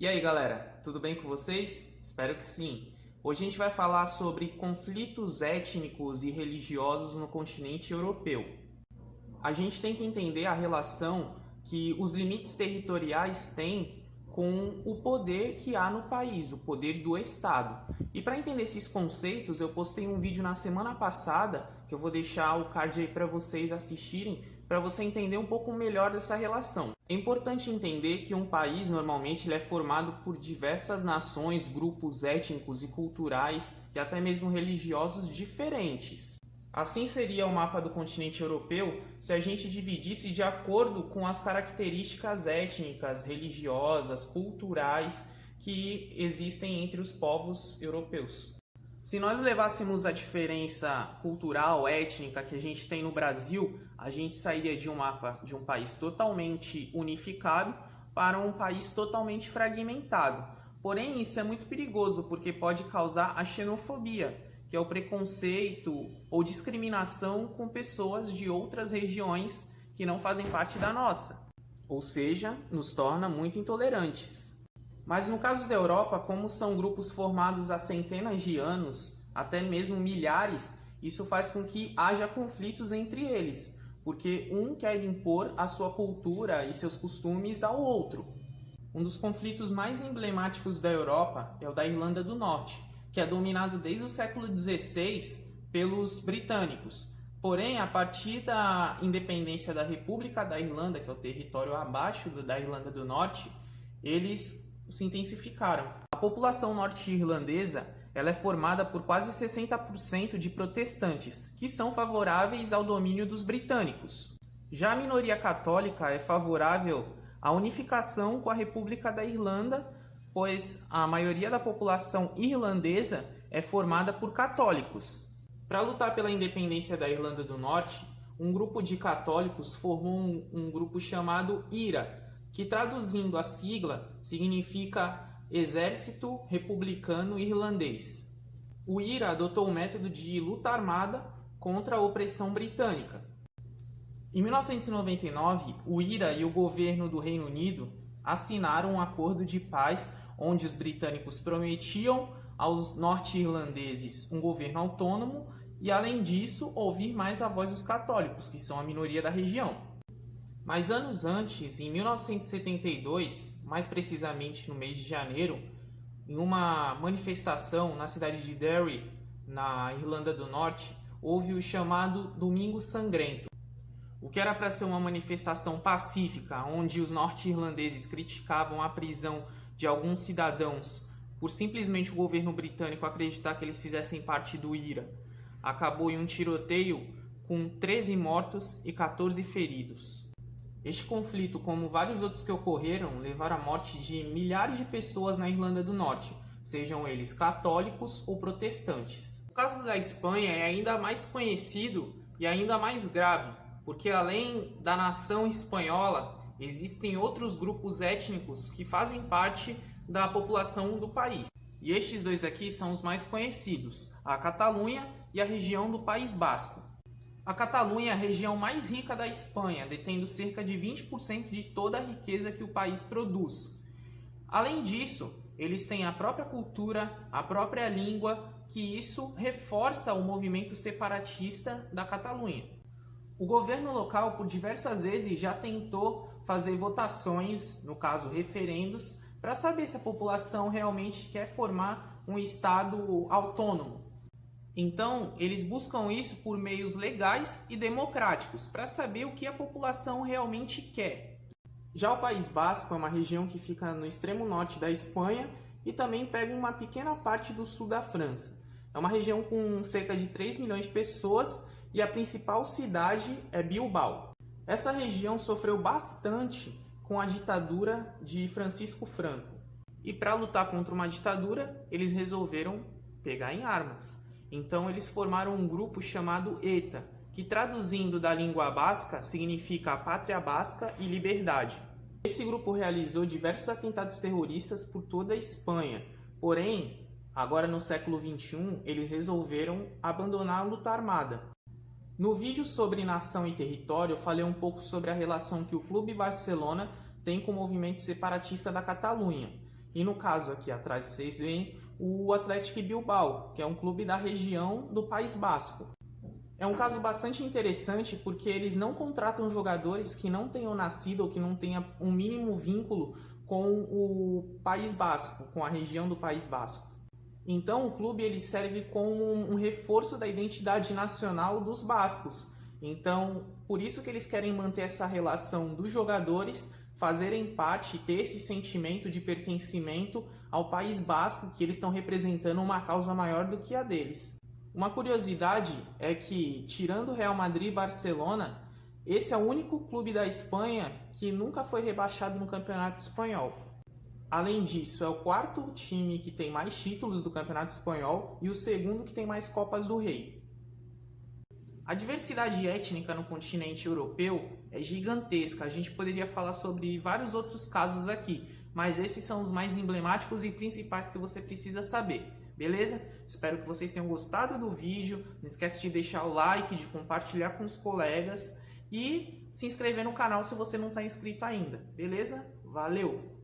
E aí galera, tudo bem com vocês? Espero que sim. Hoje a gente vai falar sobre conflitos étnicos e religiosos no continente europeu. A gente tem que entender a relação que os limites territoriais têm com o poder que há no país, o poder do Estado. E para entender esses conceitos, eu postei um vídeo na semana passada, que eu vou deixar o card aí para vocês assistirem, para você entender um pouco melhor dessa relação. É importante entender que um país normalmente ele é formado por diversas nações, grupos étnicos e culturais e até mesmo religiosos diferentes. Assim seria o mapa do continente europeu se a gente dividisse de acordo com as características étnicas, religiosas, culturais que existem entre os povos europeus. Se nós levássemos a diferença cultural, étnica que a gente tem no Brasil, a gente sairia de um mapa de um país totalmente unificado para um país totalmente fragmentado. Porém, isso é muito perigoso porque pode causar a xenofobia, que é o preconceito ou discriminação com pessoas de outras regiões que não fazem parte da nossa. Ou seja, nos torna muito intolerantes. Mas no caso da Europa, como são grupos formados há centenas de anos, até mesmo milhares, isso faz com que haja conflitos entre eles, porque um quer impor a sua cultura e seus costumes ao outro. Um dos conflitos mais emblemáticos da Europa é o da Irlanda do Norte, que é dominado desde o século XVI pelos britânicos. Porém, a partir da independência da República da Irlanda, que é o território abaixo da Irlanda do Norte, eles se intensificaram. A população norte-irlandesa ela é formada por quase 60% de protestantes, que são favoráveis ao domínio dos britânicos. Já a minoria católica é favorável à unificação com a República da Irlanda, pois a maioria da população irlandesa é formada por católicos. Para lutar pela independência da Irlanda do Norte, um grupo de católicos formou um grupo chamado IRA, que traduzindo a sigla significa Exército Republicano Irlandês. O IRA adotou o método de luta armada contra a opressão britânica. Em 1999, o IRA e o governo do Reino Unido assinaram um acordo de paz onde os britânicos prometiam aos norte-irlandeses um governo autônomo e, além disso, ouvir mais a voz dos católicos, que são a minoria da região. Mas anos antes, em 1972, mais precisamente no mês de janeiro, em uma manifestação na cidade de Derry, na Irlanda do Norte, houve o chamado Domingo Sangrento. O que era para ser uma manifestação pacífica, onde os norte-irlandeses criticavam a prisão de alguns cidadãos por simplesmente o governo britânico acreditar que eles fizessem parte do IRA, acabou em um tiroteio com 13 mortos e 14 feridos. Este conflito, como vários outros que ocorreram, levaram à morte de milhares de pessoas na Irlanda do Norte, sejam eles católicos ou protestantes. O caso da Espanha é ainda mais conhecido e ainda mais grave, porque além da nação espanhola, existem outros grupos étnicos que fazem parte da população do país. E estes dois aqui são os mais conhecidos, a Catalunha e a região do País Basco. A Catalunha é a região mais rica da Espanha, detendo cerca de 20% de toda a riqueza que o país produz. Além disso, eles têm a própria cultura, a própria língua, que isso reforça o movimento separatista da Catalunha. O governo local, por diversas vezes, já tentou fazer votações, no caso referendos, para saber se a população realmente quer formar um estado autônomo. Então, eles buscam isso por meios legais e democráticos, para saber o que a população realmente quer. Já o País Basco é uma região que fica no extremo norte da Espanha e também pega uma pequena parte do sul da França. É uma região com cerca de 3 milhões de pessoas e a principal cidade é Bilbao. Essa região sofreu bastante com a ditadura de Francisco Franco. E para lutar contra uma ditadura, eles resolveram pegar em armas. Então eles formaram um grupo chamado ETA, que traduzindo da língua basca significa Pátria Basca e Liberdade. Esse grupo realizou diversos atentados terroristas por toda a Espanha, porém, agora no século XXI, eles resolveram abandonar a luta armada. No vídeo sobre nação e território, eu falei um pouco sobre a relação que o Clube Barcelona tem com o movimento separatista da Catalunha. E no caso aqui atrás vocês veem o Athletic Bilbao, que é um clube da região do País Basco. É um caso bastante interessante porque eles não contratam jogadores que não tenham nascido ou que não tenham um mínimo vínculo com o País Basco, com a região do País Basco. Então o clube ele serve como um reforço da identidade nacional dos bascos. Então, por isso que eles querem manter essa relação dos jogadores, fazerem parte e ter esse sentimento de pertencimento ao País Basco, que eles estão representando uma causa maior do que a deles. Uma curiosidade é que, tirando o Real Madrid e Barcelona, esse é o único clube da Espanha que nunca foi rebaixado no Campeonato Espanhol. Além disso, é o quarto time que tem mais títulos do Campeonato Espanhol e o segundo que tem mais Copas do Rei. A diversidade étnica no continente europeu é gigantesca. A gente poderia falar sobre vários outros casos aqui, mas esses são os mais emblemáticos e principais que você precisa saber. Beleza? Espero que vocês tenham gostado do vídeo. Não esquece de deixar o like, de compartilhar com os colegas e se inscrever no canal se você não está inscrito ainda. Beleza? Valeu!